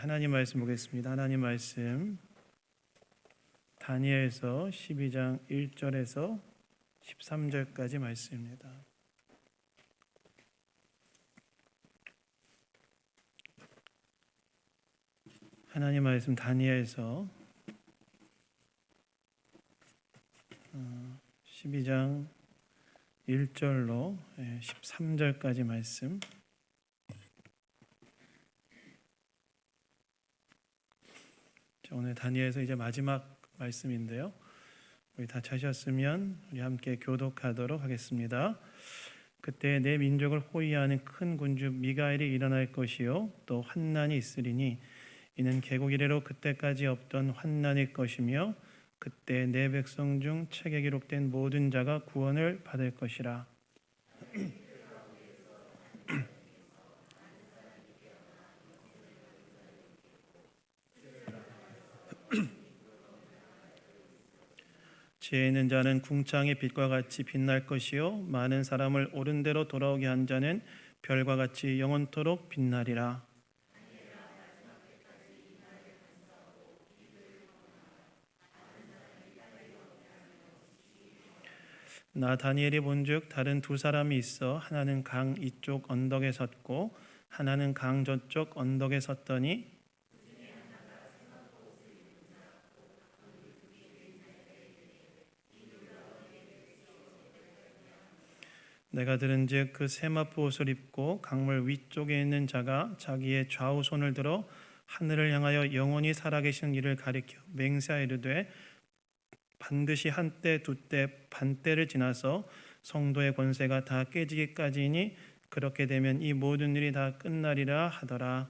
하나님 말씀 보겠습니다. 하나님 말씀 다니엘서 12장 1절에서 13절까지 말씀입니다. 하나님 말씀 다니엘서 12장 1절로 13절까지 말씀. 오늘 다니엘서 이제 마지막 말씀인데요. 우리 다 찾으셨으면 우리 함께 교독하도록 하겠습니다. 그때 내 민족을 호위하는 큰 군주 미가엘이 일어날 것이요 또 환난이 있으리니 이는 개국 이래로 그때까지 없던 환난일 것이며 그때 내 백성 중 책에 기록된 모든 자가 구원을 받을 것이라. 지혜 있는 자는 궁창의 빛과 같이 빛날 것이요 많은 사람을 옳은 대로 돌아오게 한 자는 별과 같이 영원토록 빛나리라. 나 다니엘이 본즉 다른 두 사람이 있어 하나는 강 이쪽 언덕에 섰고 하나는 강 저쪽 언덕에 섰더니 내가 들은즉 그 세마포 옷을 입고 강물 위쪽에 있는 자가 자기의 좌우 손을 들어 하늘을 향하여 영원히 살아계신 이를 가리켜 맹세하여 이르되 반드시 한때 두때 반때를 지나서 성도의 권세가 다 깨지기까지니 그렇게 되면 이 모든 일이 다 끝나리라 하더라.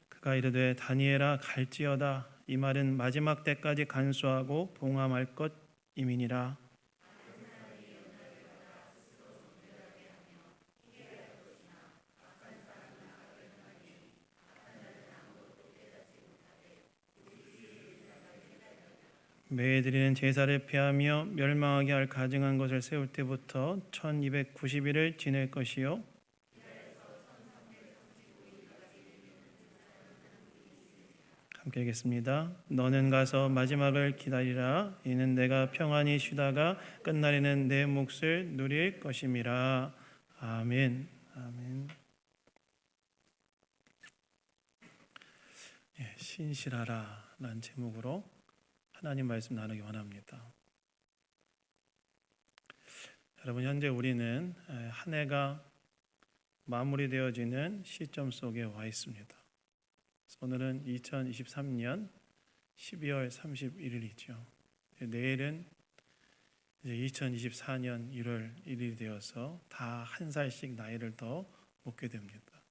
그가 이르되 다니엘아 갈지어다. 이 말은 마지막 때까지 간수하고 봉함할 것임이니라. 매해 드리는 제사를 피하며 멸망하게 할 가증한 것을 세울 때부터 1290일을 지낼 것이요 함께 읽겠습니다. 너는 가서 마지막을 기다리라. 이는 내가 평안히 쉬다가 끝날에는 내 몫을 누릴 것임이라. 아멘. 아멘. 신실하라라는 제목으로 하나님 말씀 나누기 원합니다. 여러분, 현재 우리는 한 해가 마무리되어지는 시점 속에 와 있습니다. 오늘은 2023년 12월 31일이죠. 내일은 이제 2024년 1월 1일이 되어서 다 한 살씩 나이를 더 먹게 됩니다.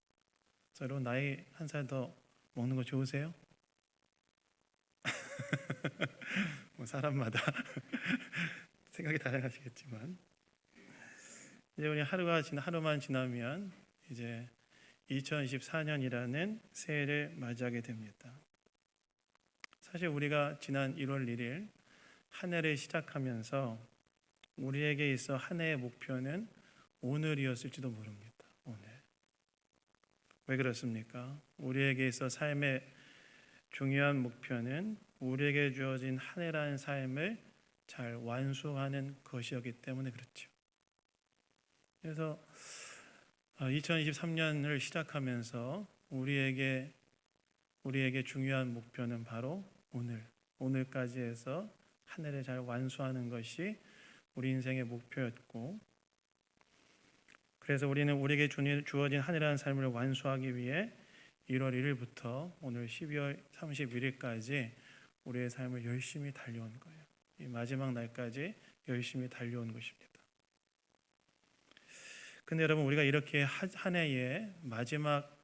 그래서 여러분, 나이 한 살 더 먹는 거 좋으세요? 뭐 사람마다 생각이 다양하시겠지만 이제 우리 하루만 지나면 이제 2024년이라는 새해를 맞이하게 됩니다. 사실 우리가 지난 1월 1일 한 해를 시작하면서 우리에게 있어 한 해의 목표는 오늘이었을지도 모릅니다. 오늘. 왜 그렇습니까? 우리에게 있어 삶의 중요한 목표는 우리에게 주어진 한 해라는 삶을 잘 완수하는 것이었기 때문에 그렇죠. 그래서 2023년을 시작하면서 우리에게 중요한 목표는 바로 오늘까지 해서 한 해를 잘 완수하는 것이 우리 인생의 목표였고, 그래서 우리는 우리에게 주어진 한 해라는 삶을 완수하기 위해 1월 1일부터 오늘 12월 31일까지 우리의 삶을 열심히 달려온 거예요. 이 마지막 날까지 열심히 달려온 것입니다. 근데 여러분, 우리가 이렇게 한 해의 마지막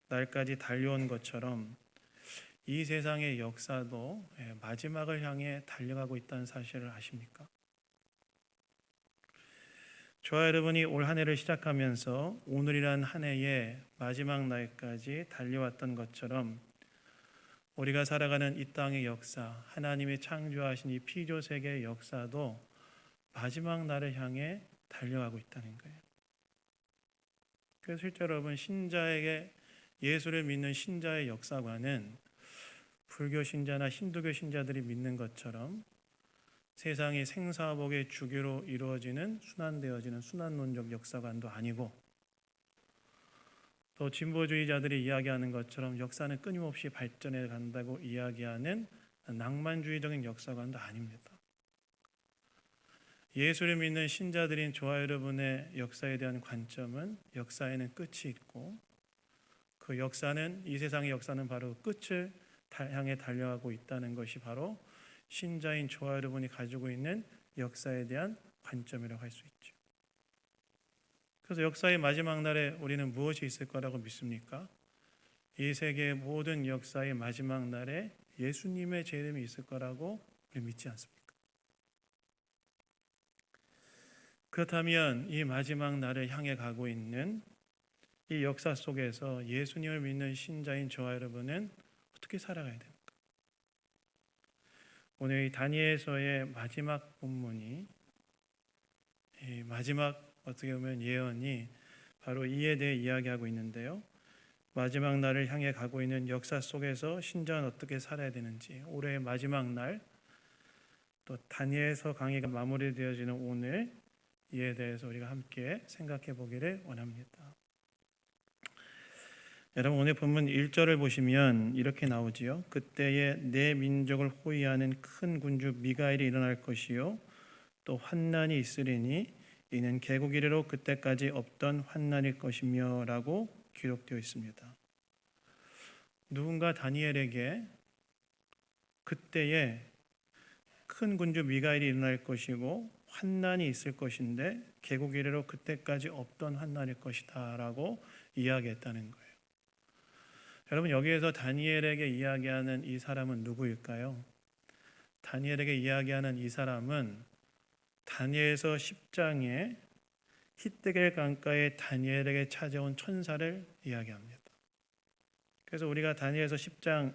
날까지 달려온 것처럼 이 세상의 역사도 마지막을 향해 달려가고 있다는 사실을 아십니까? 저와 여러분이 올 한 해를 시작하면서 오늘이란 한 해의 마지막 날까지 달려왔던 것처럼 우리가 살아가는 이 땅의 역사, 하나님이 창조하신 이 피조세계의 역사도 마지막 날을 향해 달려가고 있다는 거예요. 그래서 실제로 여러분, 신자에게 예수를 믿는 신자의 역사관은 불교 신자나 힌두교 신자들이 믿는 것처럼 세상이 생사복의 주기로 이루어지는 순환되어지는 순환론적 역사관도 아니고, 또 진보주의자들이 이야기하는 것처럼 역사는 끊임없이 발전해 간다고 이야기하는 낭만주의적인 역사관도 아닙니다. 예수를 믿는 신자들인 저와 여러분의 역사에 대한 관점은 역사에는 끝이 있고, 그 역사는, 이 세상의 역사는 바로 끝을 향해 달려가고 있다는 것이 바로 신자인 저와 여러분이 가지고 있는 역사에 대한 관점이라고 할 수 있죠. 그래서 역사의 마지막 날에 우리는 무엇이 있을 거라고 믿습니까? 이 세계의 모든 역사의 마지막 날에 예수님의 재림이 있을 거라고 우리 믿지 않습니까? 그렇다면 이 마지막 날을 향해 가고 있는 이 역사 속에서 예수님을 믿는 신자인 저와 여러분은 어떻게 살아가야 됩니까? 오늘 이 다니엘서의 마지막 본문이, 이 마지막 어떻게 보면 예언이 바로 이에 대해 이야기하고 있는데요. 마지막 날을 향해 가고 있는 역사 속에서 신자는 어떻게 살아야 되는지, 올해의 마지막 날, 또 다니엘서 강의가 마무리되어지는 오늘, 이에 대해서 우리가 함께 생각해 보기를 원합니다. 여러분, 오늘 본문 1절을 보시면 이렇게 나오지요. 그때에 내 민족을 호위하는 큰 군주 미가엘이 일어날 것이요 또 환난이 있으리니 이는 개국 이래로 그때까지 없던 환난일 것이며 라고 기록되어 있습니다. 누군가 다니엘에게 그때에 큰 군주 미가엘이 일어날 것이고 환난이 있을 것인데 개국 이래로 그때까지 없던 환난일 것이다 라고 이야기했다는 거예요. 여러분, 여기에서 다니엘에게 이야기하는 이 사람은 누구일까요? 다니엘에게 이야기하는 이 사람은 다니엘서 10장에 히데겔 강가에 다니엘에게 찾아온 천사를 이야기합니다. 그래서 우리가 다니엘서 10장을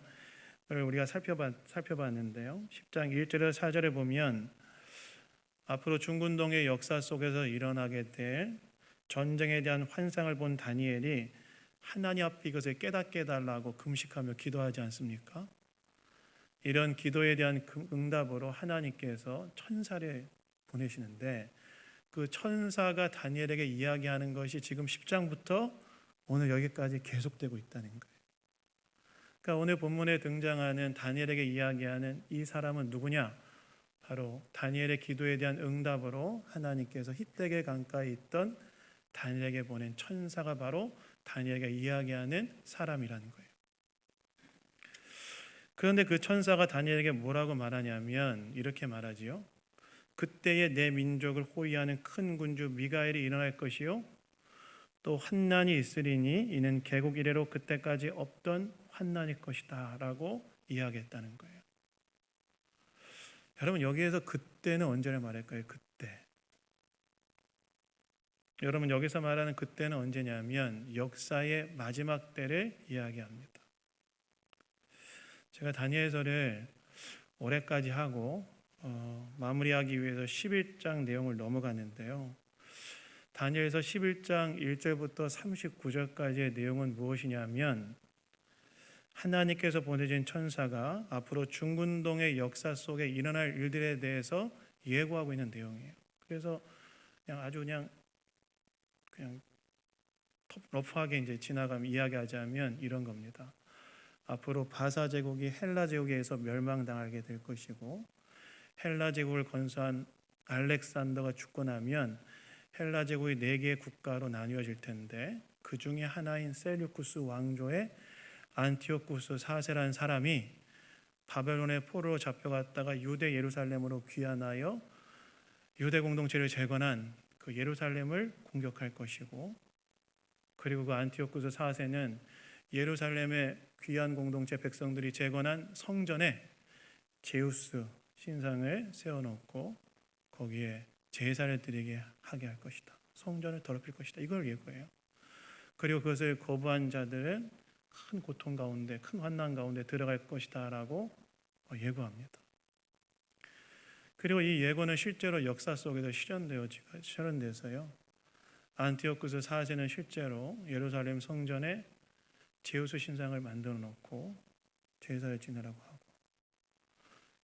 우리가 살펴봤는데요. 10장 1절에서 4절에 보면 앞으로 중군동의 역사 속에서 일어나게 될 전쟁에 대한 환상을 본 다니엘이 하나님 앞에 이것을 깨닫게 해달라고 금식하며 기도하지 않습니까? 이런 기도에 대한 응답으로 하나님께서 천사를 보내시는데, 그 천사가 다니엘에게 이야기하는 것이 지금 10장부터 오늘 여기까지 계속되고 있다는 거예요. 그러니까 오늘 본문에 등장하는 다니엘에게 이야기하는 이 사람은 누구냐? 바로 다니엘의 기도에 대한 응답으로 하나님께서 히데겔 강가에 있던 다니엘에게 보낸 천사가 바로 다니엘에게 이야기하는 사람이라는 거예요. 그런데 그 천사가 다니엘에게 뭐라고 말하냐면 이렇게 말하지요. 그때에 내 민족을 호위하는 큰 군주 미가엘이 일어날 것이요 또 환난이 있으리니 이는 개국 이래로 그때까지 없던 환난일 것이다 라고 이야기했다는 거예요. 여러분, 여기에서 그때는 언제를 말할까요? 그때. 여러분, 여기서 말하는 그때는 언제냐면 역사의 마지막 때를 이야기합니다. 제가 다니엘서를 올해까지 하고 마무리하기 위해서 11장 내용을 넘어갔는데요. 다니엘서 11장 1절부터 39절까지의 내용은 무엇이냐면 하나님께서 보내신 천사가 앞으로 중군동의 역사 속에 일어날 일들에 대해서 예고하고 있는 내용이에요. 그래서 그냥 러프하게 이제 지나가면 이야기하자면 이런 겁니다. 앞으로 바사 제국이 헬라 제국에 의해서 멸망당하게 될 것이고, 헬라 제국을 건설한 알렉산더가 죽고 나면 헬라 제국이 4개의 국가로 나뉘어질 텐데, 그 중에 하나인 셀류쿠스 왕조의 안티오쿠스 4세라는 사람이 바벨론의 포로로 잡혀갔다가 유대 예루살렘으로 귀환하여 유대 공동체를 재건한 그 예루살렘을 공격할 것이고, 그리고 그 안티오쿠스 4세는 예루살렘의 귀한 공동체 백성들이 재건한 성전에 제우스 신상을 세워놓고 거기에 제사를 드리게 하게 할 것이다. 성전을 더럽힐 것이다. 이걸 예고해요. 그리고 그것을 거부한 자들은 큰 고통 가운데, 큰 환난 가운데 들어갈 것이다 라고 예고합니다. 그리고 이 예고는 실제로 역사 속에서 실현돼서요. 안티오쿠스 4세는 실제로 예루살렘 성전에 제우스 신상을 만들어 놓고 제사를 지내라고 하고,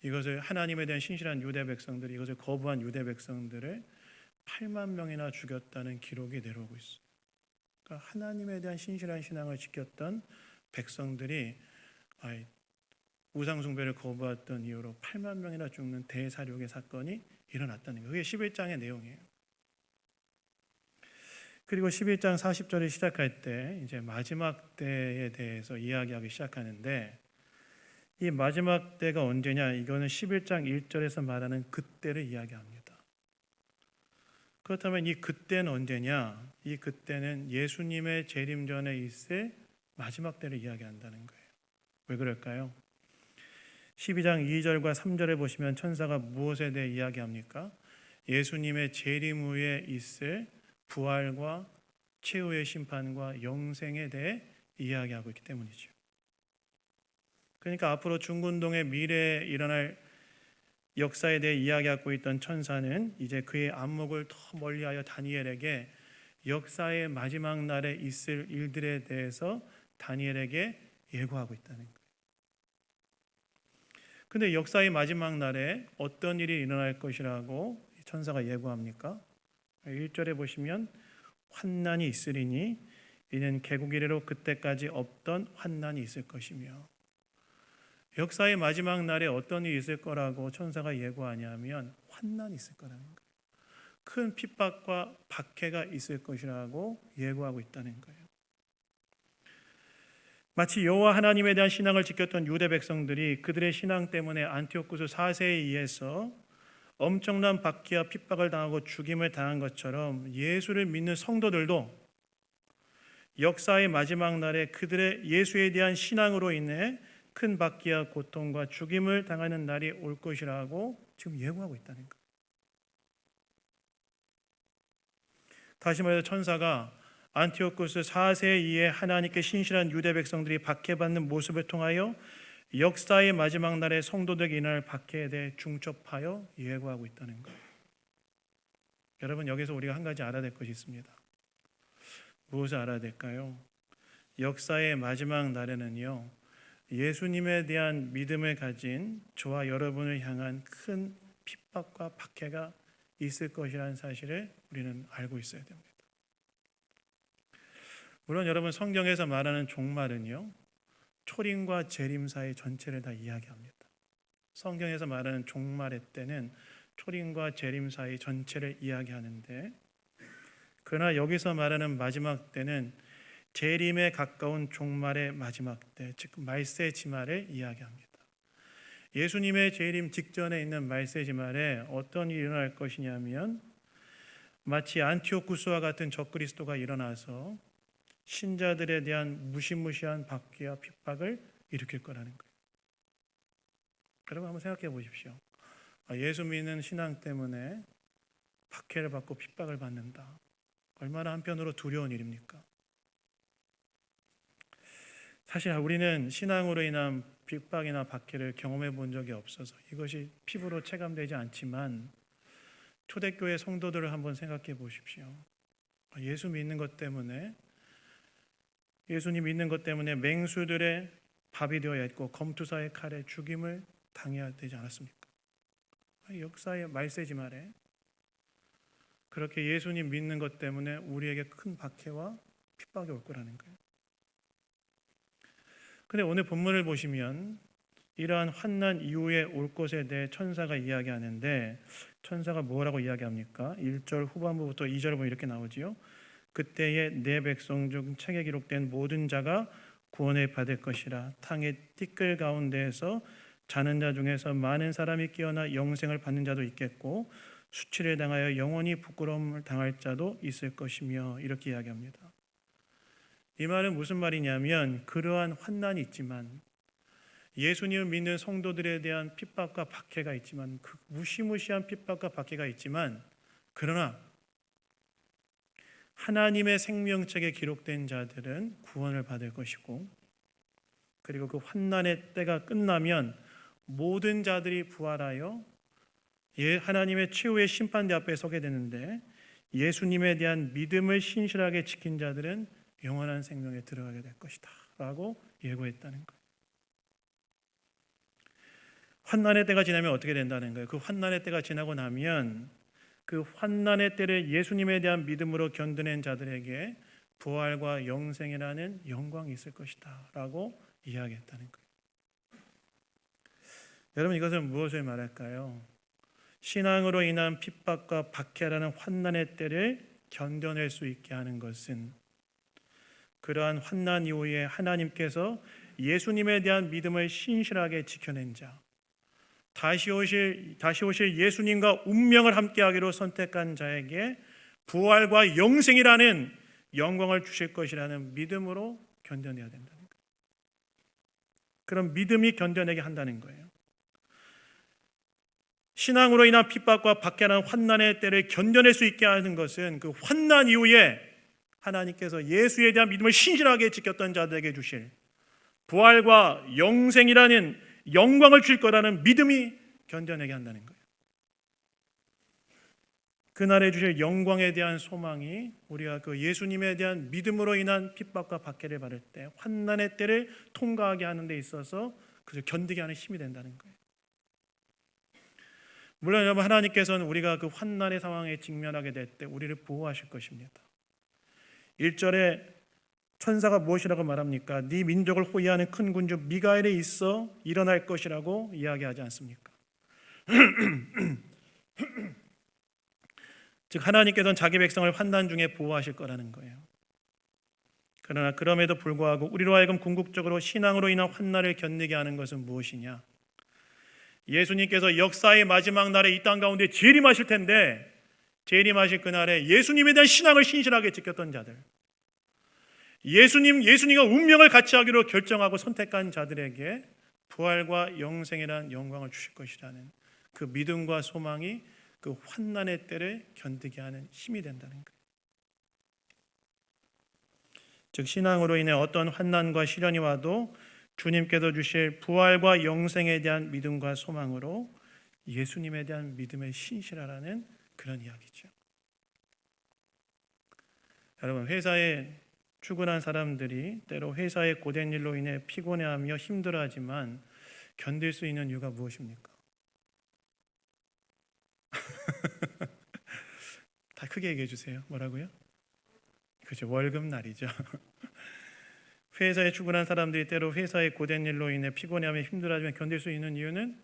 이것을 하나님에 대한 신실한 유대 백성들이 이것을 거부한 유대 백성들을 8만 명이나 죽였다는 기록이 내려오고 있어요. 그러니까 하나님에 대한 신실한 신앙을 지켰던 백성들이 우상 숭배를 거부했던 이유로 8만 명이나 죽는 대사륙의 사건이 일어났다는 거예요. 그게 11장의 내용이에요. 그리고 11장 40절을 시작할 때 이제 마지막 때에 대해서 이야기하기 시작하는데, 이 마지막 때가 언제냐? 이거는 11장 1절에서 말하는 그때를 이야기합니다. 그렇다면 이 그때는 언제냐? 이 그때는 예수님의 재림 전에 있을 마지막 때를 이야기한다는 거예요. 왜 그럴까요? 12장 2절과 3절에 보시면 천사가 무엇에 대해 이야기합니까? 예수님의 재림 후에 있을 부활과 최후의 심판과 영생에 대해 이야기하고 있기 때문이죠. 그러니까 앞으로 중군동의 미래에 일어날 역사에 대해 이야기하고 있던 천사는 이제 그의 안목을 더 멀리하여 다니엘에게 역사의 마지막 날에 있을 일들에 대해서 다니엘에게 예고하고 있다는 거예요. 근데 역사의 마지막 날에 어떤 일이 일어날 것이라고 천사가 예고합니까? 1절에 보시면 환난이 있으리니 이는 개국 이래로 그때까지 없던 환난이 있을 것이며, 역사의 마지막 날에 어떤 일이 있을 거라고 천사가 예고하냐면 환난이 있을 거라는 거예요. 큰 핍박과 박해가 있을 것이라고 예고하고 있다는 거예요. 마치 여호와 하나님에 대한 신앙을 지켰던 유대 백성들이 그들의 신앙 때문에 안티오쿠스 4세에 의해서 엄청난 박해와 핍박을 당하고 죽임을 당한 것처럼 예수를 믿는 성도들도 역사의 마지막 날에 그들의 예수에 대한 신앙으로 인해 큰 박해와 고통과 죽임을 당하는 날이 올 것이라고 지금 예고하고 있다는 거예요. 다시 말해서 천사가 안티오쿠스 4세에 의해 하나님께 신실한 유대 백성들이 박해받는 모습을 통하여 역사의 마지막 날에 성도들에게 일어날 박해에 대해 중첩하여 예고하고 있다는 거예요. 여러분, 여기서 우리가 한 가지 알아야 될 것이 있습니다. 무엇을 알아야 될까요? 역사의 마지막 날에는요, 예수님에 대한 믿음을 가진 저와 여러분을 향한 큰 핍박과 박해가 있을 것이라는 사실을 우리는 알고 있어야 됩니다. 물론 여러분, 성경에서 말하는 종말은요, 초림과 재림 사이 전체를 다 이야기합니다. 성경에서 말하는 종말의 때는 초림과 재림 사이 전체를 이야기하는데, 그러나 여기서 말하는 마지막 때는 재림에 가까운 종말의 마지막 때, 즉 말세지말을 이야기합니다. 예수님의 재림 직전에 있는 말세지말에 어떤 일이 일어날 것이냐면, 마치 안티오쿠스와 같은 적그리스도가 일어나서 신자들에 대한 무시무시한 박해와 핍박을 일으킬 거라는 거예요. 여러분, 한번 생각해 보십시오. 예수 믿는 신앙 때문에 박해를 받고 핍박을 받는다. 얼마나 한편으로 두려운 일입니까? 사실 우리는 신앙으로 인한 핍박이나 박해를 경험해 본 적이 없어서 이것이 피부로 체감되지 않지만, 초대교회 성도들을 한번 생각해 보십시오. 예수 믿는 것 때문에, 예수님 믿는 것 때문에 맹수들의 밥이 되어야 했고 검투사의 칼에 죽임을 당해야 되지 않았습니까? 역사의 말세지말에 그렇게 예수님 믿는 것 때문에 우리에게 큰 박해와 핍박이 올 거라는 거예요. 근데 오늘 본문을 보시면 이러한 환난 이후에 올 것에 대해 천사가 이야기하는데, 천사가 뭐라고 이야기합니까? 1절 후반부부터 2절 보면 이렇게 나오지요. 그때에 내 백성 중 책에 기록된 모든 자가 구원을 받을 것이라. 탕의 띠끌 가운데에서 자는 자 중에서 많은 사람이 깨어나 영생을 받는 자도 있겠고 수치를 당하여 영원히 부끄러움을 당할 자도 있을 것이며, 이렇게 이야기합니다. 이 말은 무슨 말이냐면, 그러한 환난이 있지만, 예수님을 믿는 성도들에 대한 핍박과 박해가 있지만, 그 무시무시한 핍박과 박해가 있지만, 그러나 하나님의 생명책에 기록된 자들은 구원을 받을 것이고, 그리고 그 환난의 때가 끝나면 모든 자들이 부활하여 하나님의 최후의 심판대 앞에 서게 되는데 예수님에 대한 믿음을 신실하게 지킨 자들은 영원한 생명에 들어가게 될 것이다 라고 예고했다는 거예요. 환난의 때가 지나면 어떻게 된다는 거예요? 그 환난의 때가 지나고 나면 그 환난의 때를 예수님에 대한 믿음으로 견뎌낸 자들에게 부활과 영생이라는 영광이 있을 것이다 라고 이야기했다는 거예요. 여러분, 이것은 무엇을 말할까요? 신앙으로 인한 핍박과 박해라는 환난의 때를 견뎌낼 수 있게 하는 것은 그러한 환난 이후에 하나님께서 예수님에 대한 믿음을 신실하게 지켜낸 자, 다시 오실 예수님과 운명을 함께하기로 선택한 자에게 부활과 영생이라는 영광을 주실 것이라는 믿음으로 견뎌내야 된다는 거예요. 그런 믿음이 견뎌내게 한다는 거예요. 신앙으로 인한 핍박과 박해라는 환난의 때를 견뎌낼 수 있게 하는 것은 그 환난 이후에 하나님께서 예수에 대한 믿음을 신실하게 지켰던 자들에게 주실 부활과 영생이라는 영광을 줄 거라는 믿음이 견뎌내게 한다는 거예요. 그날에 주실 영광에 대한 소망이 우리가 그 예수님에 대한 믿음으로 인한 핍박과 박해를 받을 때 환난의 때를 통과하게 하는 데 있어서 그저 견디게 하는 힘이 된다는 거예요. 물론 여러분, 하나님께서는 우리가 그 환난의 상황에 직면하게 될 때 우리를 보호하실 것입니다. 1절에 천사가 무엇이라고 말합니까? 네 민족을 호위하는 큰 군주 미가엘이 있어 일어날 것이라고 이야기하지 않습니까? 즉 하나님께서는 자기 백성을 환난 중에 보호하실 거라는 거예요. 그러나 그럼에도 불구하고 우리로 하여금 궁극적으로 신앙으로 인한 환난을 견디게 하는 것은 무엇이냐? 예수님께서 역사의 마지막 날에 이 땅 가운데 재림하실 텐데 재림하실 그날에 예수님에 대한 신앙을 신실하게 지켰던 자들, 예수님과 운명을 같이 하기로 결정하고 선택한 자들에게 부활과 영생이라는 영광을 주실 것이라는 그 믿음과 소망이 그 환난의 때를 견디게 하는 힘이 된다는 거예요. 즉 신앙으로 인해 어떤 환난과 시련이 와도 주님께서 주실 부활과 영생에 대한 믿음과 소망으로 예수님에 대한 믿음에 신실하라는 그런 이야기죠. 여러분, 회사에 출근한 사람들이 때로 회사의 고된 일로 인해 피곤해하며 힘들어하지만 견딜 수 있는 이유가 무엇입니까? 다 크게 얘기해 주세요. 뭐라고요? 그죠, 월급날이죠. 회사에 출근한 사람들이 때로 회사의 고된 일로 인해 피곤해하며 힘들어하지만 견딜 수 있는 이유는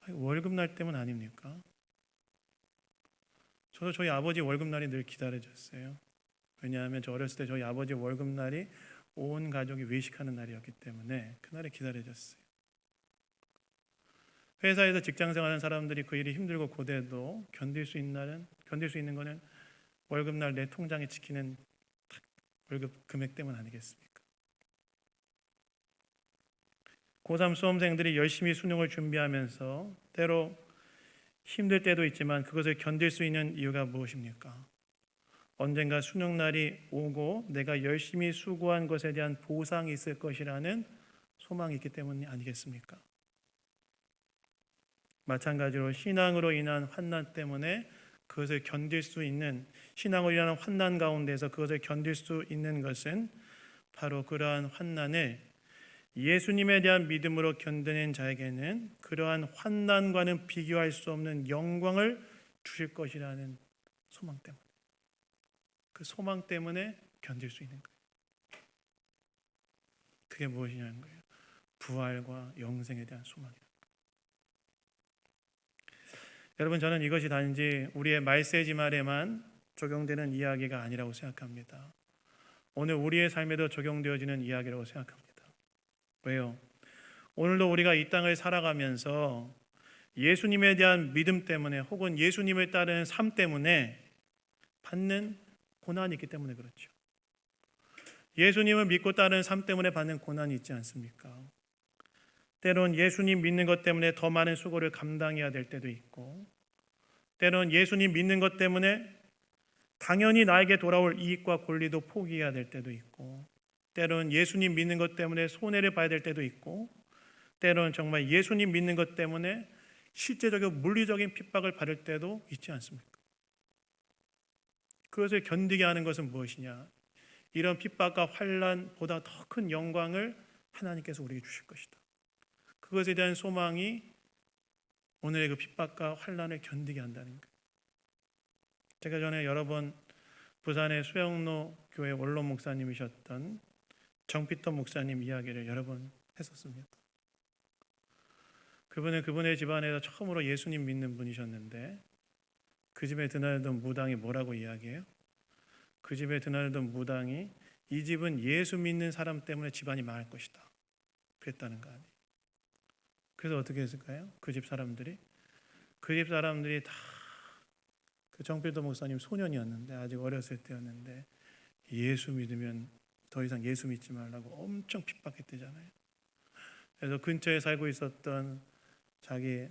월급날 때문 아닙니까? 저도 저희 아버지 월급날이 늘 기다려졌어요. 왜냐하면 저 어렸을 때 저희 아버지 월급날이 온 가족이 외식하는 날이었기 때문에 그날에 기다려졌어요. 회사에서 직장생활하는 사람들이 그 일이 힘들고 고되도 견딜 수 있는 거는 월급날 내 통장에 지키는 월급 금액 때문 아니겠습니까? 고3 수험생들이 열심히 수능을 준비하면서 때로 힘들 때도 있지만 그것을 견딜 수 있는 이유가 무엇입니까? 언젠가 수능날이 오고 내가 열심히 수고한 것에 대한 보상이 있을 것이라는 소망이 있기 때문이 아니겠습니까? 마찬가지로 신앙으로 인한 환난 때문에 그것을 견딜 수 있는, 신앙으로 인한 환난 가운데서 그것을 견딜 수 있는 것은 바로 그러한 환난을 예수님에 대한 믿음으로 견뎌낸 자에게는 그러한 환난과는 비교할 수 없는 영광을 주실 것이라는 소망 때문에, 그 소망 때문에 견딜 수 있는 거예요. 그게 무엇이냐는 거예요. 부활과 영생에 대한 소망이에요. 여러분, 저는 이것이 단지 우리의 말세지 말에만 적용되는 이야기가 아니라고 생각합니다. 오늘 우리의 삶에도 적용되어지는 이야기라고 생각합니다. 왜요? 오늘도 우리가 이 땅을 살아가면서 예수님에 대한 믿음 때문에 혹은 예수님을 따르는 삶 때문에 받는 고난이 있기 때문에 그렇죠. 예수님을 믿고 따르는 삶 때문에 받는 고난이 있지 않습니까? 때론 예수님 믿는 것 때문에 더 많은 수고를 감당해야 될 때도 있고, 때론 예수님 믿는 것 때문에 당연히 나에게 돌아올 이익과 권리도 포기해야 될 때도 있고, 때론 예수님 믿는 것 때문에 손해를 봐야 될 때도 있고, 때론 정말 예수님 믿는 것 때문에 실제적이고 물리적인 핍박을 받을 때도 있지 않습니까? 그것을 견디게 하는 것은 무엇이냐? 이런 핍박과 환난보다 더 큰 영광을 하나님께서 우리에게 주실 것이다. 그것에 대한 소망이 오늘의 그 핍박과 환난을 견디게 한다는 거예요. 제가 전에 여러 번 부산의 수영로 교회 원로 목사님이셨던 정피터 목사님 이야기를 여러 번 했었습니다. 그분은 그분의 집안에서 처음으로 예수님 믿는 분이셨는데 그 집에 드나들던 무당이 뭐라고 이야기해요? 그 집에 드나들던 무당이 이 집은 예수 믿는 사람 때문에 집안이 망할 것이다. 그랬다는 거 아니에요. 그래서 어떻게 했을까요? 그 집 사람들이 다 그 정필도 목사님 소년이었는데 아직 어렸을 때였는데 예수 믿으면 더 이상 예수 믿지 말라고 엄청 핍박했대잖아요. 그래서 근처에 살고 있었던 자기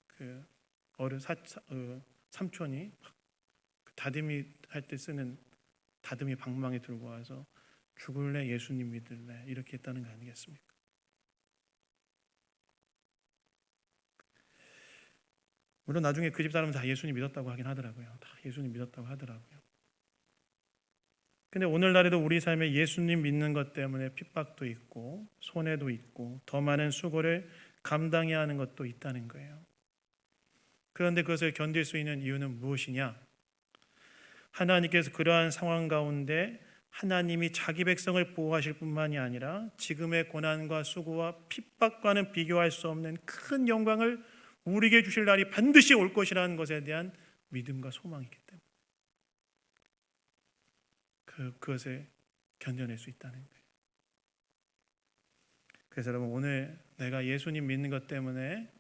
그 삼촌이 다듬이 할 때 쓰는 다듬이 방망이 들고 와서 죽을래 예수님 믿을래 이렇게 했다는 거 아니겠습니까? 물론 나중에 그 집 사람은 다 예수님 믿었다고 하긴 하더라고요. 다 예수님 믿었다고 하더라고요. 근데 오늘날에도 우리 삶에 예수님 믿는 것 때문에 핍박도 있고 손해도 있고 더 많은 수고를 감당해야 하는 것도 있다는 거예요. 그런데 그것을 견딜 수 있는 이유는 무엇이냐? 하나님께서 그러한 상황 가운데 하나님이 자기 백성을 보호하실 뿐만이 아니라 지금의 고난과 수고와 핍박과는 비교할 수 없는 큰 영광을 우리에게 주실 날이 반드시 올 것이라는 것에 대한 믿음과 소망이기 때문에 그것을 견뎌낼 수 있다는 거예요. 그래서 여러분 오늘 내가 예수님 믿는 것 때문에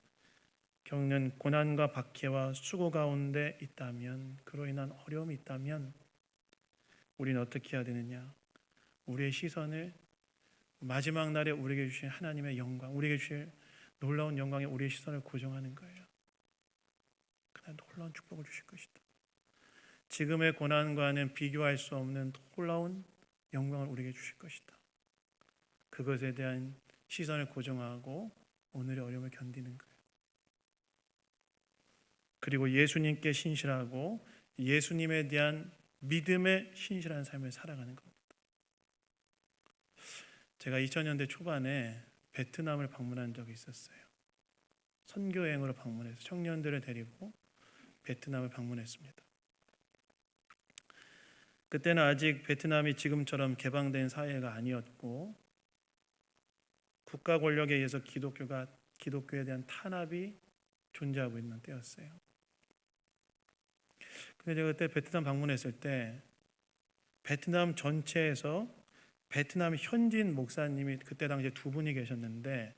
겪는 고난과 박해와 수고 가운데 있다면 그로 인한 어려움이 있다면 우리는 어떻게 해야 되느냐? 우리의 시선을 마지막 날에 우리에게 주신 하나님의 영광, 우리에게 주실 놀라운 영광에 우리의 시선을 고정하는 거예요. 그날 놀라운 축복을 주실 것이다. 지금의 고난과는 비교할 수 없는 놀라운 영광을 우리에게 주실 것이다. 그것에 대한 시선을 고정하고 오늘의 어려움을 견디는 거예요. 그리고 예수님께 신실하고 예수님에 대한 믿음에 신실한 삶을 살아가는 겁니다. 제가 2000년대 초반에 베트남을 방문한 적이 있었어요. 선교여행으로 방문해서 청년들을 데리고 베트남을 방문했습니다. 그때는 아직 베트남이 지금처럼 개방된 사회가 아니었고 국가 권력에 의해서 기독교에 대한 탄압이 존재하고 있는 때였어요. 근데 제가 그때 베트남 방문했을 때 베트남 전체에서 베트남 현지인 목사님이 그때 당시에 두 분이 계셨는데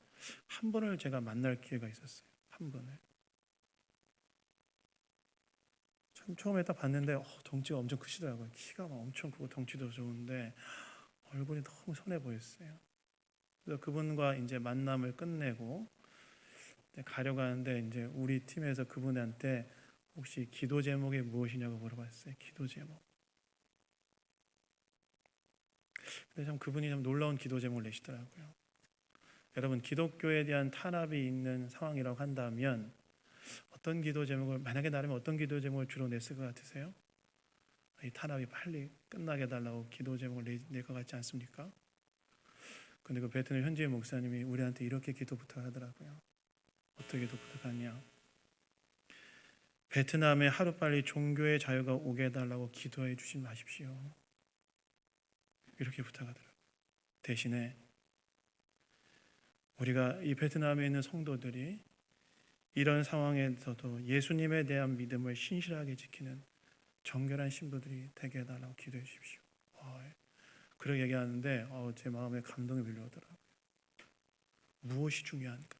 한 분을 제가 만날 기회가 있었어요. 한 분을. 참 처음에 딱 봤는데 덩치가 엄청 크시더라고요. 키가 막 엄청 크고 덩치도 좋은데 얼굴이 너무 선해 보였어요. 그래서 그분과 이제 만남을 끝내고 가려고 하는데 이제 우리 팀에서 그분한테 혹시 기도 제목이 무엇이냐고 물어봤어요. 기도 제목. 근데 참 그분이 참 놀라운 기도 제목을 내시더라고요. 여러분 기독교에 대한 탄압이 있는 상황이라고 한다면 어떤 기도 제목을 만약에 나라면 어떤 기도 제목을 주로 냈을 것 같으세요? 이 탄압이 빨리 끝나게 해달라고 기도 제목을 낼 것 같지 않습니까? 근데 그 베트남 현지의 목사님이 우리한테 이렇게 기도 부탁하더라고요. 어떻게 기도 부탁하냐? 베트남에 하루빨리 종교의 자유가 오게 해달라고 기도해 주지 마십시오. 이렇게 부탁하더라고요. 대신에 우리가 이 베트남에 있는 성도들이 이런 상황에서도 예수님에 대한 믿음을 신실하게 지키는 정결한 신부들이 되게 해달라고 기도해 주십시오. 그렇게 얘기하는데 제 마음에 감동이 밀려오더라고요. 무엇이 중요한가?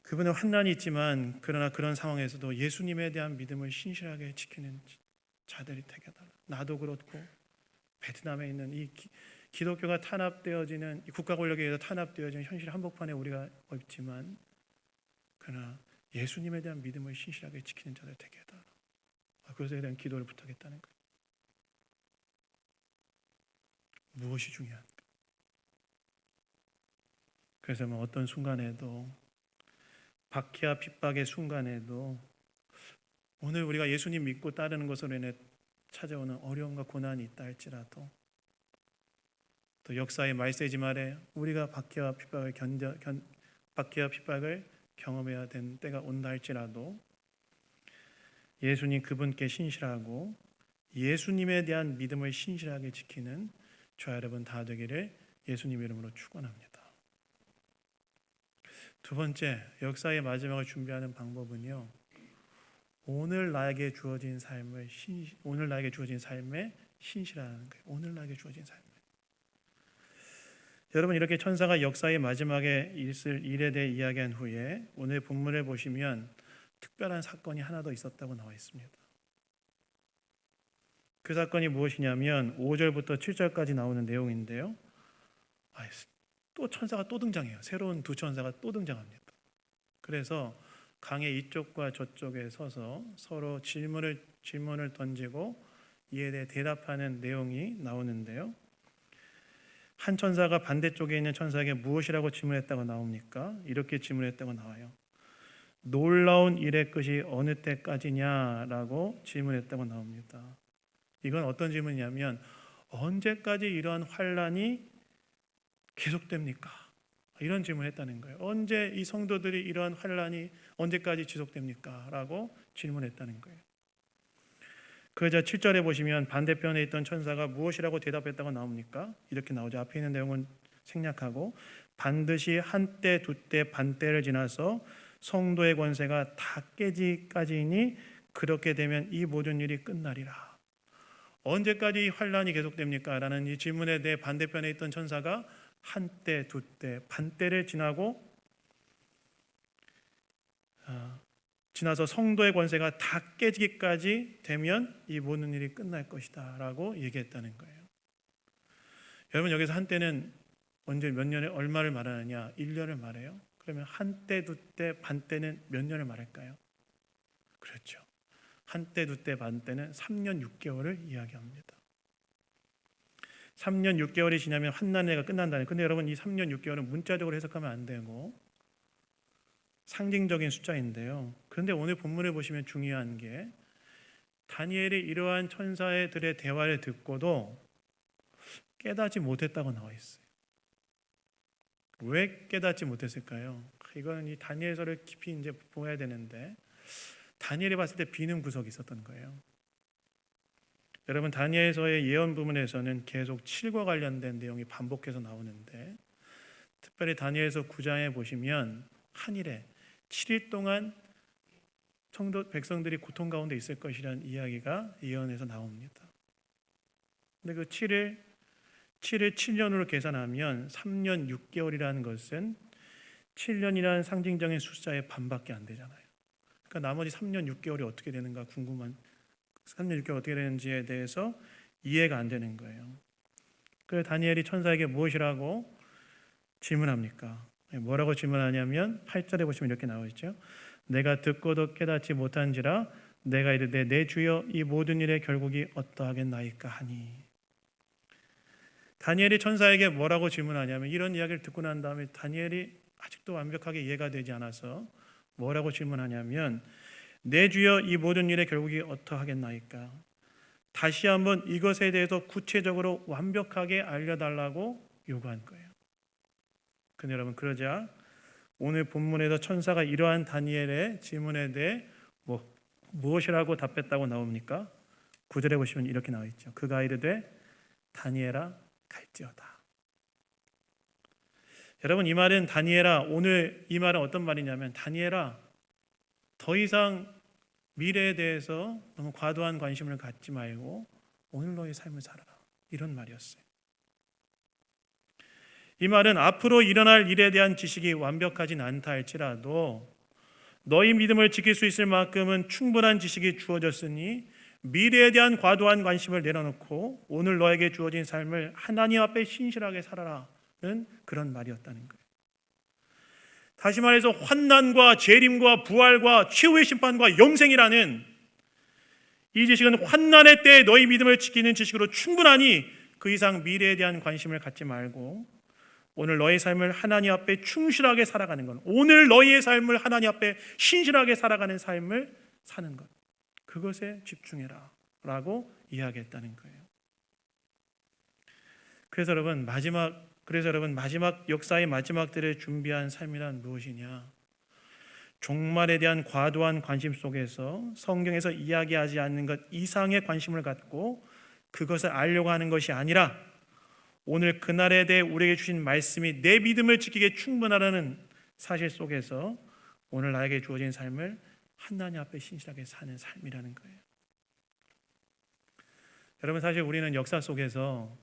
그분의 환난이 있지만 그러나 그런 상황에서도 예수님에 대한 믿음을 신실하게 지키는 자들이 되게 해달라. 나도 그렇고 베트남에 있는 이 기독교가 탄압되어지는 국가 권력에 의해서 탄압되어지는 현실 한복판에 우리가 있지만 그러나 예수님에 대한 믿음을 신실하게 지키는 자들 되게 해달라. 그것에 대한 기도를 부탁했다는 거예요. 무엇이 중요한가? 그래서 뭐 어떤 순간에도, 박해와 핍박의 순간에도, 오늘 우리가 예수님 믿고 따르는 것으로 인해 찾아오는 어려움과 고난이 있다 할지라도, 또 역사의 말세지 말에 우리가 박해와 핍박을 경험해야 되는 때가 온다 할지라도, 예수님 그분께 신실하고 예수님에 대한 믿음을 신실하게 지키는 저와 여러분 다 되기를 예수님 이름으로 축원합니다. 두 번째, 역사의 마지막을 준비하는 방법은요, 오늘 나에게 주어진 삶에 신실하는 거예요. 오늘 나에게 주어진 삶. 여러분, 이렇게 천사가 역사의 마지막에 있을 일에 대해 이야기한 후에 오늘 본문을 보시면 특별한 사건이 하나 더 있었다고 나와 있습니다. 그 사건이 무엇이냐면 5절부터 7절까지 나오는 내용인데요. 또 천사가 또 등장해요. 새로운 두 천사가 또 등장합니다. 그래서 강의 이쪽과 저쪽에 서서 서로 질문을 던지고 이에 대해 대답하는 내용이 나오는데요. 한 천사가 반대쪽에 있는 천사에게 무엇이라고 질문했다고 나옵니까? 이렇게 질문했다고 나와요. 놀라운 일의 끝이 어느 때까지냐라고 질문했다고 나옵니다. 이건 어떤 질문이냐면 언제까지 이러한 환란이 계속됩니까? 이런 질문을 했다는 거예요. 언제 이 성도들이 이러한 환란이 언제까지 지속됩니까? 라고 질문했다는 거예요. 그러자 7절에 보시면 반대편에 있던 천사가 무엇이라고 대답했다고 나옵니까? 이렇게 나오죠. 앞에 있는 내용은 생략하고 반드시 한때 두때 반때를 지나서 성도의 권세가 다 깨지기까지니 그렇게 되면 이 모든 일이 끝나리라. 언제까지 환란이 계속됩니까? 라는 이 질문에 대해 반대편에 있던 천사가 한때 두때 반때를 지나서 성도의 권세가 다 깨지기까지 되면 이 모든 일이 끝날 것이다 라고 얘기했다는 거예요. 여러분, 여기서 한때는 언제 몇 년에 얼마를 말하느냐? 1년을 말해요. 그러면 한때 두때 반때는 몇 년을 말할까요? 그렇죠. 한때 두때 반때는 3년 6개월을 이야기합니다. 3년 6개월이 지나면 환난의 해가 끝난다는. 근데 여러분, 이 3년 6개월은 문자적으로 해석하면 안 되고 상징적인 숫자인데요. 그런데 오늘 본문을 보시면 중요한 게 다니엘이 이러한 천사들의 대화를 듣고도 깨닫지 못했다고 나와 있어요. 왜 깨닫지 못했을까요? 이거는 이 다니엘서를 깊이 이제 보아야 되는데 다니엘이 봤을 때 비는 구석이 있었던 거예요. 여러분, 다니엘서의 예언 부분에서는 계속 7과 관련된 내용이 반복해서 나오는데 특별히 다니엘서 9장에 보시면 한일에 7일 동안 성도 백성들이 고통 가운데 있을 것이라는 이야기가 예언에서 나옵니다. 근데 그 7을 7년으로 계산하면 3년 6개월이라는 것은 7년이라는 상징적인 숫자의 반밖에 안 되잖아요. 그러니까 나머지 3년 6개월이 어떻게 되는가 3년 6개월 어떻게 되는지에 대해서 이해가 안 되는 거예요. 그래서 다니엘이 천사에게 무엇이라고 질문합니까? 뭐라고 질문하냐면 8절에 보시면 이렇게 나와 있죠. 내가 듣고도 깨닫지 못한지라 내가 이르되 내 주여 이 모든 일의 결국이 어떠하겠나이까 하니. 다니엘이 천사에게 뭐라고 질문하냐면 이런 이야기를 듣고 난 다음에 다니엘이 아직도 완벽하게 이해가 되지 않아서 뭐라고 질문하냐면 내 주여 이 모든 일의 결국이 어떠하겠나이까. 다시 한번 이것에 대해서 구체적으로 완벽하게 알려달라고 요구한 거예요. 근데 여러분, 그러자 오늘 본문에서 천사가 이러한 다니엘의 질문에 대해 무엇이라고 답했다고 나옵니까? 9절에 보시면 이렇게 나와 있죠. 그가 이르되 다니엘아 갈지어다. 여러분, 이 말은 다니엘아, 오늘 이 말은 어떤 말이냐면 다니엘아, 더 이상 미래에 대해서 너무 과도한 관심을 갖지 말고 오늘 너의 삶을 살아라, 이런 말이었어요. 이 말은 앞으로 일어날 일에 대한 지식이 완벽하진 않다 할지라도 너희 믿음을 지킬 수 있을 만큼은 충분한 지식이 주어졌으니 미래에 대한 과도한 관심을 내려놓고 오늘 너에게 주어진 삶을 하나님 앞에 신실하게 살아라는 그런 말이었다는 거예요. 다시 말해서 환난과 재림과 부활과 최후의 심판과 영생이라는 이 지식은 환난의 때에 너희 믿음을 지키는 지식으로 충분하니 그 이상 미래에 대한 관심을 갖지 말고 오늘 너의 삶을 하나님 앞에 충실하게 살아가는 것, 오늘 너희의 삶을 하나님 앞에 신실하게 살아가는 삶을 사는 것, 그것에 집중해라 라고 이야기했다는 거예요. 그래서 여러분 마지막 역사의 마지막 때를 준비한 삶이란 무엇이냐? 종말에 대한 과도한 관심 속에서 성경에서 이야기하지 않는 것 이상의 관심을 갖고 그것을 알려고 하는 것이 아니라 오늘 그날에 대해 우리에게 주신 말씀이 내 믿음을 지키기에 충분하다는 사실 속에서 오늘 나에게 주어진 삶을 하나님 앞에 신실하게 사는 삶이라는 거예요. 여러분, 사실 우리는 역사 속에서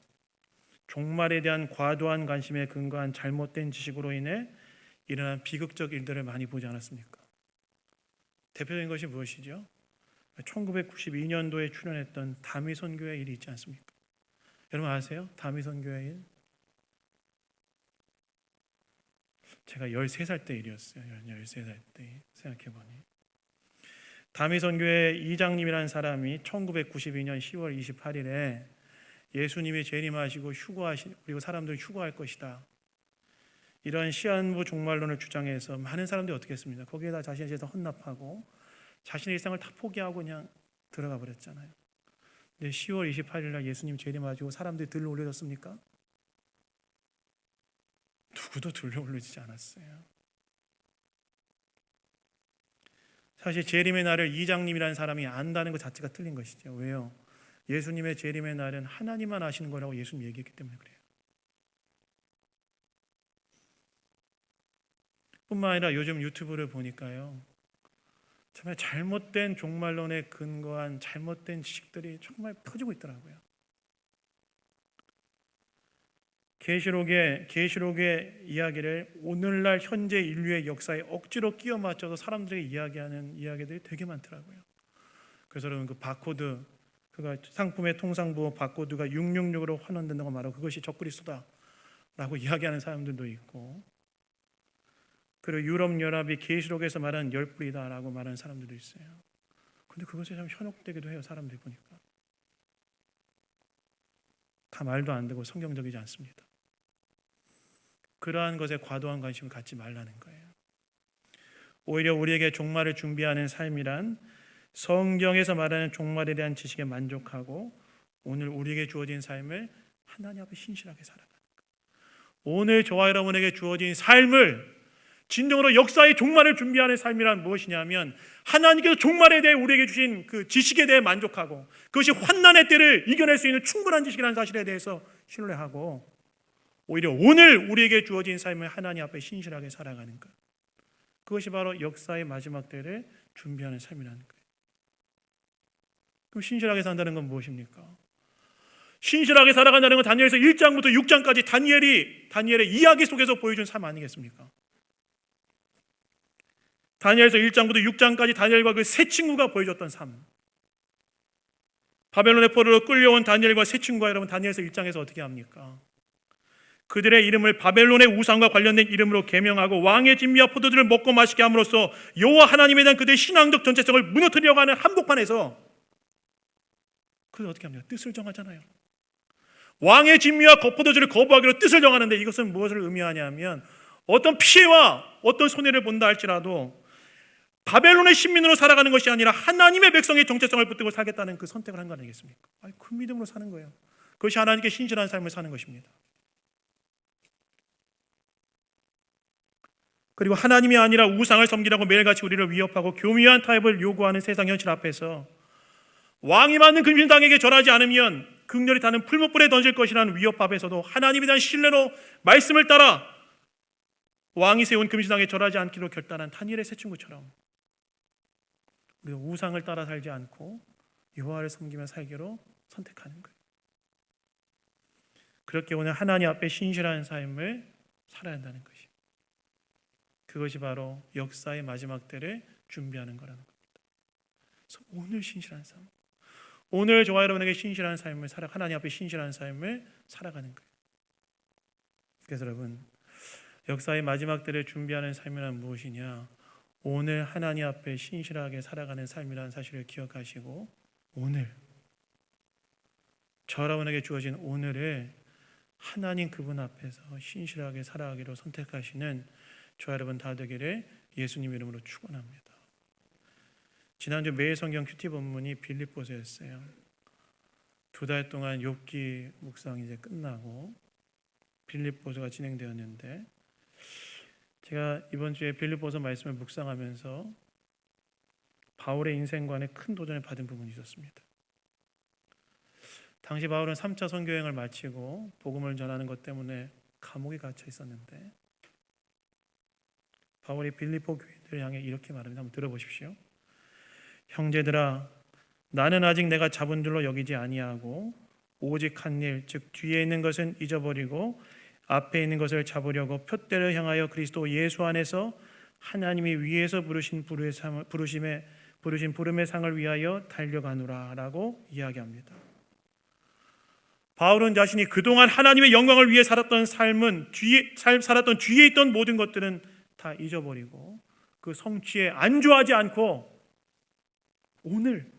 종말에 대한 과도한 관심에 근거한 잘못된 지식으로 인해 일어난 비극적 일들을 많이 보지 않았습니까? 대표적인 것이 무엇이죠? 1992년도에 출연했던 다미 선교회 일이 있지 않습니까? 여러분 아세요? 다미 선교회 일? 제가 13살 때 일이었어요. 13살 때 생각해보니 다미 선교회 이장님이라는 사람이 1992년 10월 28일에 예수님이 재림하시고 그리고 사람들이 휴거할 것이다, 이런 시한부 종말론을 주장해서 많은 사람들이 어떻게 했습니까? 거기에다 자신의 재산 헌납하고 자신의 일상을 다 포기하고 그냥 들어가 버렸잖아요. 근데 10월 28일 날 예수님 재림하시고 사람들이 들러 올려졌습니까? 누구도 들러 올려지지 않았어요. 사실 재림의 날을 이장님이라는 사람이 안다는 것 자체가 틀린 것이죠. 왜요? 예수님의 재림의 날은 하나님만 아시는 거라고 예수님 얘기했기 때문에 그래요. 뿐만 아니라 요즘 유튜브를 보니까요, 정말 잘못된 종말론에 근거한 잘못된 지식들이 정말 퍼지고 있더라고요. 계시록의 이야기를 오늘날 현재 인류의 역사에 억지로 끼워 맞춰서 사람들에게 이야기하는 이야기들이 되게 많더라고요. 그래서 여러분, 그 바코드, 그가 상품의 통상부호 바코드가 666으로 환원된다고 말하고 그것이 적그리스도다라고 이야기하는 사람들도 있고, 그리고 유럽연합이 계시록에서 말하는 열불이다라고 말하는 사람들도 있어요. 그런데 그것이 참 현혹되기도 해요. 사람들이 보니까 다 말도 안 되고 성경적이지 않습니다. 그러한 것에 과도한 관심을 갖지 말라는 거예요. 오히려 우리에게 종말을 준비하는 삶이란 성경에서 말하는 종말에 대한 지식에 만족하고 오늘 우리에게 주어진 삶을 하나님 앞에 신실하게 살아가는 거예요. 오늘 저와 여러분에게 주어진 삶을 진정으로 역사의 종말을 준비하는 삶이란 무엇이냐면 하나님께서 종말에 대해 우리에게 주신 그 지식에 대해 만족하고 그것이 환난의 때를 이겨낼 수 있는 충분한 지식이라는 사실에 대해서 신뢰하고 오히려 오늘 우리에게 주어진 삶을 하나님 앞에 신실하게 살아가는 것, 그것이 바로 역사의 마지막 때를 준비하는 삶이라는 거예요. 그럼 신실하게 산다는 건 무엇입니까? 신실하게 살아간다는 건 다니엘서 1장부터 6장까지 다니엘의 이야기 속에서 보여준 삶 아니겠습니까? 다니엘서 1장부터 6장까지 다니엘과 그 세 친구가 보여줬던 삶, 바벨론의 포로로 끌려온 다니엘과 세 친구가 여러분 다니엘서 1장에서 어떻게 합니까? 그들의 이름을 바벨론의 우상과 관련된 이름으로 개명하고 왕의 진미와 포도주를 먹고 마시게 함으로써 여호와 하나님에 대한 그들의 신앙적 전체성을 무너뜨리려고 하는 한복판에서 그들 어떻게 합니까? 뜻을 정하잖아요. 왕의 진미와 포도주를 거부하기로 뜻을 정하는데 이것은 무엇을 의미하냐면 어떤 피해와 어떤 손해를 본다 할지라도 바벨론의 신민으로 살아가는 것이 아니라 하나님의 백성의 정체성을 붙들고 살겠다는 그 선택을 한 거 아니겠습니까? 그 믿음으로 사는 거예요. 그것이 하나님께 신실한 삶을 사는 것입니다. 그리고 하나님이 아니라 우상을 섬기라고 매일같이 우리를 위협하고 교묘한 타협을 요구하는 세상 현실 앞에서 왕이 만든 금신당에게 절하지 않으면 극렬히 타는 풀무불에 던질 것이라는 위협 앞에서도 하나님에 대한 신뢰로 말씀을 따라 왕이 세운 금신당에 절하지 않기로 결단한 다니엘의 세 친구처럼 우리가 우상을 따라 살지 않고 여호와를 섬기며 살기로 선택하는 거예요. 그렇게 오늘 하나님 앞에 신실한 삶을 살아야 한다는 것이죠. 그것이 바로 역사의 마지막 때를 준비하는 거라는 겁니다. 그래서 오늘 신실한 삶, 오늘 저와 여러분에게 신실한 삶을 하나님 앞에 신실한 삶을 살아가는 거예요. 그래서 여러분, 역사의 마지막 때를 준비하는 삶이란 무엇이냐? 오늘 하나님 앞에 신실하게 살아가는 삶이라는 사실을 기억하시고 오늘 저 여러분에게 주어진 오늘을 하나님 그분 앞에서 신실하게 살아가기로 선택하시는 저 여러분 다 되기를 예수님 이름으로 축원합니다. 지난주 매일 성경 큐티 본문이 빌립보서였어요. 2달 동안 욥기 묵상이 이제 끝나고 빌립보서가 진행되었는데, 제가 이번 주에 빌립보서 말씀을 묵상하면서 바울의 인생관에 큰 도전을 받은 부분이 있었습니다. 당시 바울은 3차 선교여행을 마치고 복음을 전하는 것 때문에 감옥에 갇혀 있었는데, 바울이 빌립보 교인들을 향해 이렇게 말합니다. 한번 들어보십시오. 형제들아, 나는 아직 내가 잡은 줄로 여기지 아니하고 오직 한 일, 즉 뒤에 있는 것은 잊어버리고 앞에 있는 것을 잡으려고 푯대를 향하여 그리스도 예수 안에서 하나님이 위에서 부르신 부름의 상을 위하여 달려가노라 라고 이야기합니다. 바울은 자신이 그동안 하나님의 영광을 위해 살았던 살았던 뒤에 있던 모든 것들은 다 잊어버리고 그 성취에 안주하지 않고 오늘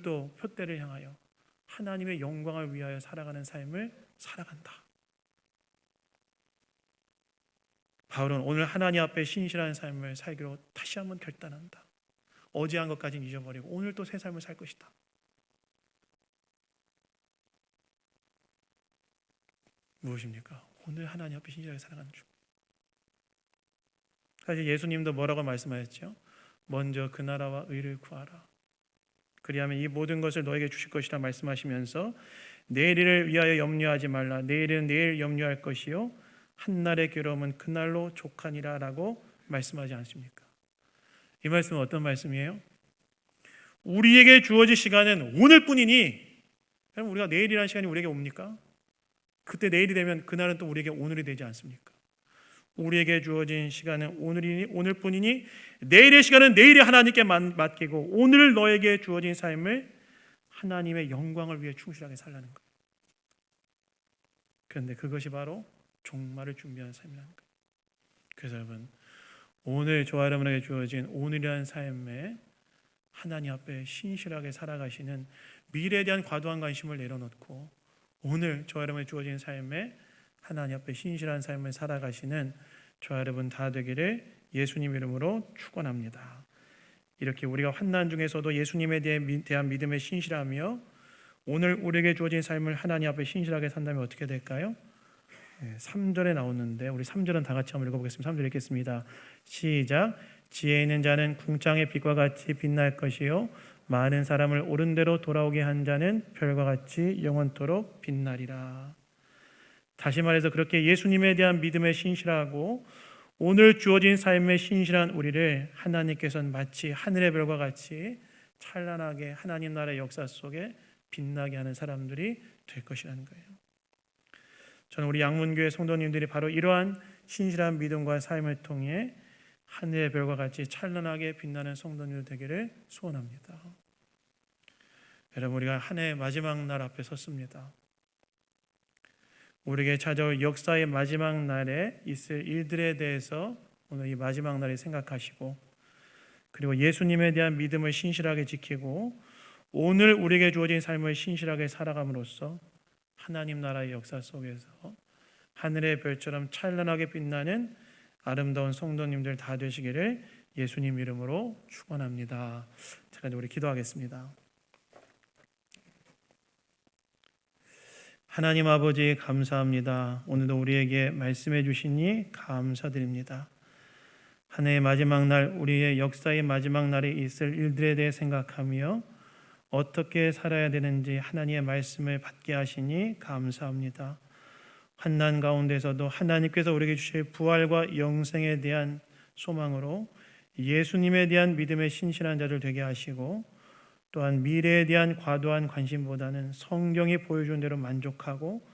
또 푯대를 향하여 하나님의 영광을 위하여 살아가는 삶을 살아간다. 바울은 오늘 하나님 앞에 신실한 삶을 살기로 다시 한번 결단한다. 어제 한 것까지는 잊어버리고 오늘 또 새 삶을 살 것이다. 무엇입니까? 오늘 하나님 앞에 신실하게 살아가는 중. 사실 예수님도 뭐라고 말씀하셨죠? 먼저 그 나라와 의를 구하라. 그리하면 이 모든 것을 너에게 주실 것이라 말씀하시면서 내일을 위하여 염려하지 말라. 내일은 내일 염려할 것이요 한날의 괴로움은 그날로 족하니라 라고 말씀하지 않습니까? 이 말씀은 어떤 말씀이에요? 우리에게 주어질 시간은 오늘뿐이니, 그럼 우리가 내일이라는 시간이 우리에게 옵니까? 그때 내일이 되면 그날은 또 우리에게 오늘이 되지 않습니까? 우리에게 주어진 시간은 오늘뿐이니 내일의 시간은 내일에 하나님께 맡기고 오늘 너에게 주어진 삶을 하나님의 영광을 위해 충실하게 살라는 거예요. 그런데 그것이 바로 종말을 준비하는 삶이라는 거예요. 그래서 여러분, 오늘 저와 여러분에게 주어진 오늘이라는 삶에 하나님 앞에 신실하게 살아가시는 미래에 대한 과도한 관심을 내려놓고 오늘 저와 여러분에게 주어진 삶에 하나님 앞에 신실한 삶을 살아가시는 저와 여러분 다 되기를 예수님 이름으로 축원합니다. 이렇게 우리가 환난 중에서도 예수님에 대한 믿음에 신실하며 오늘 우리에게 주어진 삶을 하나님 앞에 신실하게 산다면 어떻게 될까요? 3절에 나오는데 우리 3절은 다 같이 한번 읽어보겠습니다. 3절 읽겠습니다. 시작. 지혜 있는 자는 궁창의 빛과 같이 빛날 것이요 많은 사람을 옳은 대로 돌아오게 한 자는 별과 같이 영원토록 빛나리라. 다시 말해서 그렇게 예수님에 대한 믿음에 신실하고 오늘 주어진 삶에 신실한 우리를 하나님께서는 마치 하늘의 별과 같이 찬란하게 하나님 나라의 역사 속에 빛나게 하는 사람들이 될 것이라는 거예요. 저는 우리 양문교회 성도님들이 바로 이러한 신실한 믿음과 삶을 통해 하늘의 별과 같이 찬란하게 빛나는 성도님들 되기를 소원합니다. 여러분, 우리가 한 해의 마지막 날 앞에 섰습니다. 우리에게 찾아올 역사의 마지막 날에 있을 일들에 대해서 오늘 이 마지막 날에 생각하시고, 그리고 예수님에 대한 믿음을 신실하게 지키고 오늘 우리에게 주어진 삶을 신실하게 살아감으로써 하나님 나라의 역사 속에서 하늘의 별처럼 찬란하게 빛나는 아름다운 성도님들 다 되시기를 예수님 이름으로 축원합니다. 자, 우리 기도하겠습니다. 하나님 아버지 감사합니다. 오늘도 우리에게 말씀해 주시니 감사드립니다. 한 해의 마지막 날, 우리의 역사의 마지막 날에 있을 일들에 대해 생각하며 어떻게 살아야 되는지 하나님의 말씀을 받게 하시니 감사합니다. 환난 가운데서도 하나님께서 우리에게 주실 부활과 영생에 대한 소망으로 예수님에 대한 믿음의 신실한 자들 되게 하시고, 또한 미래에 대한 과도한 관심보다는 성경이 보여준 대로 만족하고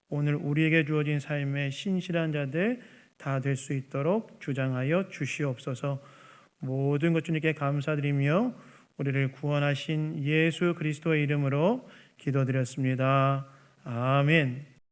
오늘 우리에게 주어진 삶의 신실한 자들 다 될 수 있도록 주장하여 주시옵소서. 모든 것 주님께 감사드리며 우리를 구원하신 예수 그리스도의 이름으로 기도드렸습니다. 아멘.